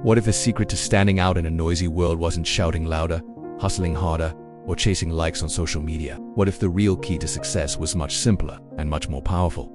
What if the secret to standing out in a noisy world wasn't shouting louder, hustling harder, or chasing likes on social media? What if the real key to success was much simpler and much more powerful?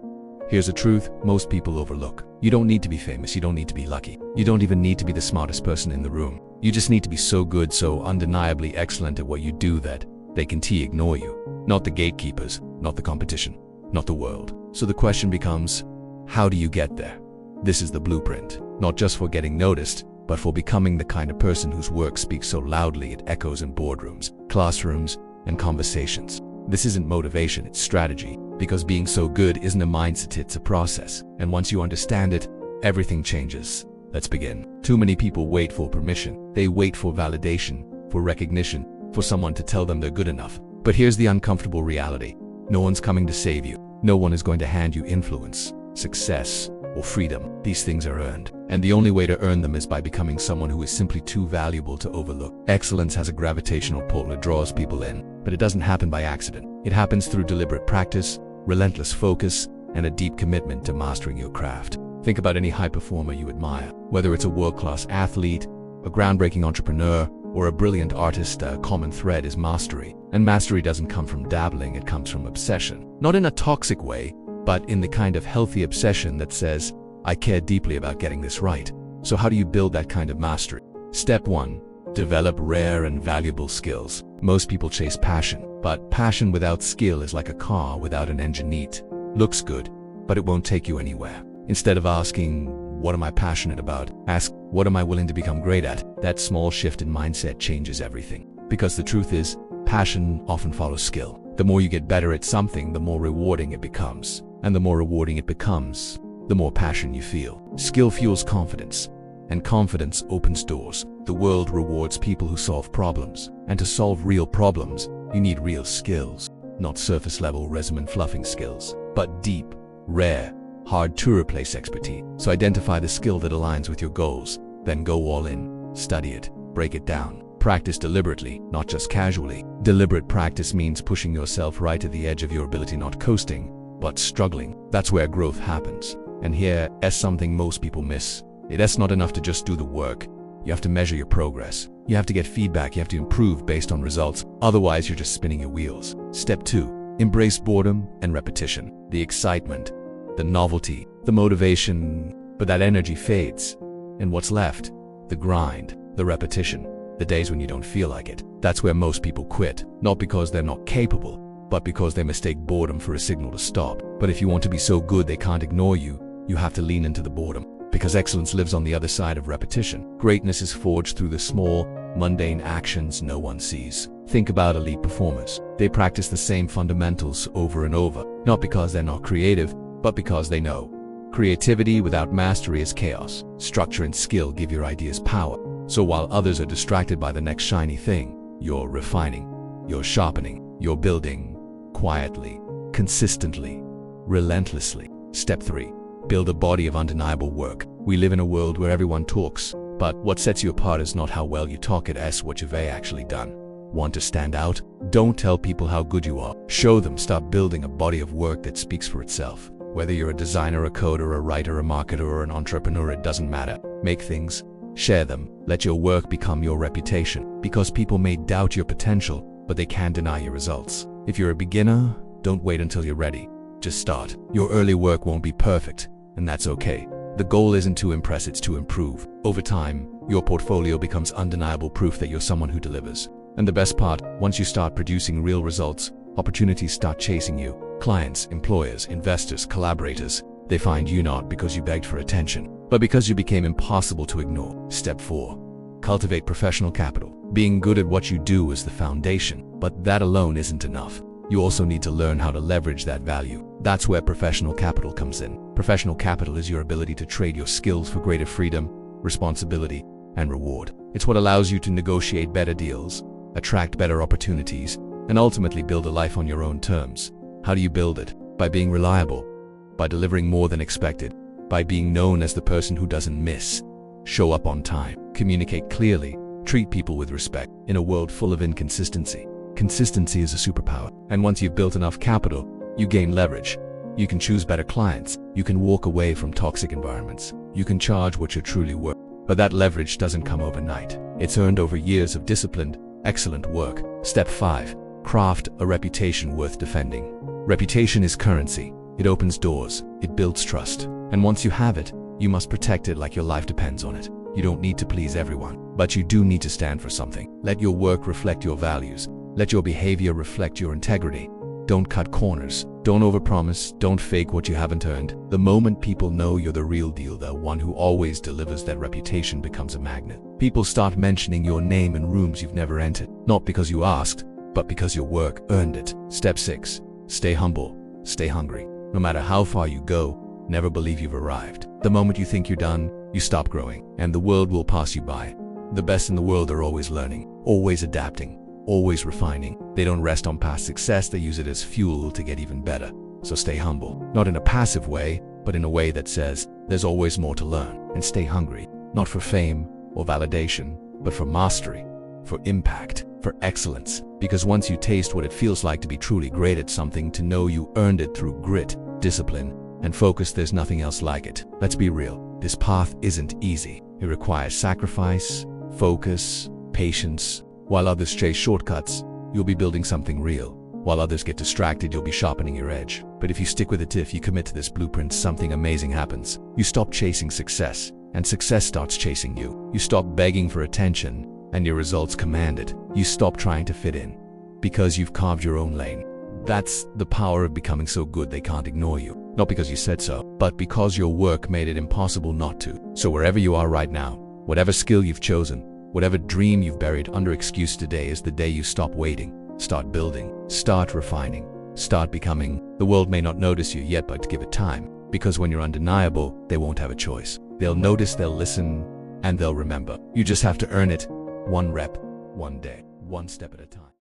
Here's the truth most people overlook. You don't need to be famous, you don't need to be lucky. You don't even need to be the smartest person in the room. You just need to be so good, so undeniably excellent at what you do that they can ignore you. Not the gatekeepers, not the competition, not the world. So the question becomes, how do you get there? This is the blueprint, not just for getting noticed, but for becoming the kind of person whose work speaks so loudly it echoes in boardrooms, classrooms, and conversations. This isn't motivation, it's strategy, because being so good isn't a mindset, it's a process. And once you understand it, everything changes. Let's begin. Too many people wait for permission. They wait for validation, for recognition, for someone to tell them they're good enough. But here's the uncomfortable reality. No one's coming to save you. No one is going to hand you influence, success, or freedom. These things are earned. And the only way to earn them is by becoming someone who is simply too valuable to overlook. Excellence has a gravitational pull that draws people in, but it doesn't happen by accident. It happens through deliberate practice, relentless focus, and a deep commitment to mastering your craft. Think about any high performer you admire. Whether it's a world-class athlete, a groundbreaking entrepreneur, or a brilliant artist, a common thread is mastery. And mastery doesn't come from dabbling, it comes from obsession. Not in a toxic way, but in the kind of healthy obsession that says, I care deeply about getting this right. So how do you build that kind of mastery? Step 1. Develop rare and valuable skills. Most people chase passion, but passion without skill is like a car without an engine. Neat. Looks good, but it won't take you anywhere. Instead of asking, what am I passionate about? Ask, what am I willing to become great at? That small shift in mindset changes everything. Because the truth is, passion often follows skill. The more you get better at something, the more rewarding it becomes. And the more rewarding it becomes, the more passion you feel. Skill fuels confidence, and confidence opens doors. The world rewards people who solve problems. And to solve real problems, you need real skills. Not surface-level resume fluffing skills, but deep, rare, hard-to-replace expertise. So identify the skill that aligns with your goals, then go all in. Study it, break it down. Practice deliberately, not just casually. Deliberate practice means pushing yourself right to the edge of your ability, not coasting, but struggling. That's where growth happens. And here's something most people miss. It's not enough to just do the work. You have to measure your progress. You have to get feedback. You have to improve based on results. Otherwise, you're just spinning your wheels. Step 2. Embrace boredom and repetition. The excitement, the novelty, the motivation, but that energy fades. And what's left? The grind, the repetition, the days when you don't feel like it. That's where most people quit. Not because they're not capable, but because they mistake boredom for a signal to stop. But if you want to be so good they can't ignore you, you have to lean into the boredom. Because excellence lives on the other side of repetition. Greatness is forged through the small, mundane actions no one sees. Think about elite performers. They practice the same fundamentals over and over, not because they're not creative, but because they know. Creativity without mastery is chaos. Structure and skill give your ideas power. So while others are distracted by the next shiny thing, you're refining, you're sharpening, you're building quietly, consistently, relentlessly. Step 3. Build a body of undeniable work. We live in a world where everyone talks, but what sets you apart is not how well you talk, it's what you've actually done. Want to stand out? Don't tell people how good you are. Show them. Start building a body of work that speaks for itself. Whether you're a designer, a coder, a writer, a marketer, or an entrepreneur, it doesn't matter. Make things, share them. Let your work become your reputation. Because people may doubt your potential, but they can't deny your results. If you're a beginner, don't wait until you're ready. Just start. Your early work won't be perfect, and that's okay. The goal isn't to impress, it's to improve. Over time, your portfolio becomes undeniable proof that you're someone who delivers. And the best part, once you start producing real results, opportunities start chasing you. Clients, employers, investors, collaborators, they find you not because you begged for attention, but because you became impossible to ignore. Step 4. Cultivate professional capital. Being good at what you do is the foundation, but that alone isn't enough. You also need to learn how to leverage that value. That's where professional capital comes in. Professional capital is your ability to trade your skills for greater freedom, responsibility, and reward. It's what allows you to negotiate better deals, attract better opportunities, and ultimately build a life on your own terms. How do you build it? By being reliable, by delivering more than expected, by being known as the person who doesn't miss. Show up on time, communicate clearly, treat people with respect. In a world full of inconsistency, consistency is a superpower. And once you've built enough capital, you gain leverage. You can choose better clients. You can walk away from toxic environments. You can charge what you're truly worth. But that leverage doesn't come overnight. It's earned over years of disciplined, excellent work. Step 5. Craft a reputation worth defending. Reputation is currency. It opens doors. It builds trust. And once you have it, you must protect it like your life depends on it. You don't need to please everyone, but you do need to stand for something. Let your work reflect your values. Let your behavior reflect your integrity. Don't cut corners. Don't overpromise. Don't fake what you haven't earned. The moment people know you're the real deal, the one who always delivers, that reputation becomes a magnet. People start mentioning your name in rooms you've never entered, not because you asked, but because your work earned it. Step 6. Stay humble. Stay hungry. No matter how far you go, never believe you've arrived. The moment you think you're done, you stop growing, and the world will pass you by. The best in the world are always learning, always adapting, always refining. They don't rest on past success, they use it as fuel to get even better. So stay humble, not in a passive way, but in a way that says there's always more to learn. And stay hungry, not for fame or validation, but for mastery, for impact, for excellence. Because once you taste what it feels like to be truly great at something, to know you earned it through grit, discipline, and focus, there's nothing else like it. Let's be real, this path isn't easy. It requires sacrifice, focus, patience. While others chase shortcuts, you'll be building something real. While others get distracted, you'll be sharpening your edge. But if you stick with it, if you commit to this blueprint, something amazing happens. You stop chasing success, and success starts chasing you. You stop begging for attention, and your results command it. You stop trying to fit in, because you've carved your own lane. That's the power of becoming so good they can't ignore you. Not because you said so, but because your work made it impossible not to. So wherever you are right now, whatever skill you've chosen, whatever dream you've buried under excuse, today is the day you stop waiting, start building, start refining, start becoming. The world may not notice you yet, but give it time. Because when you're undeniable, they won't have a choice. They'll notice, they'll listen, and they'll remember. You just have to earn it, one rep, one day, one step at a time.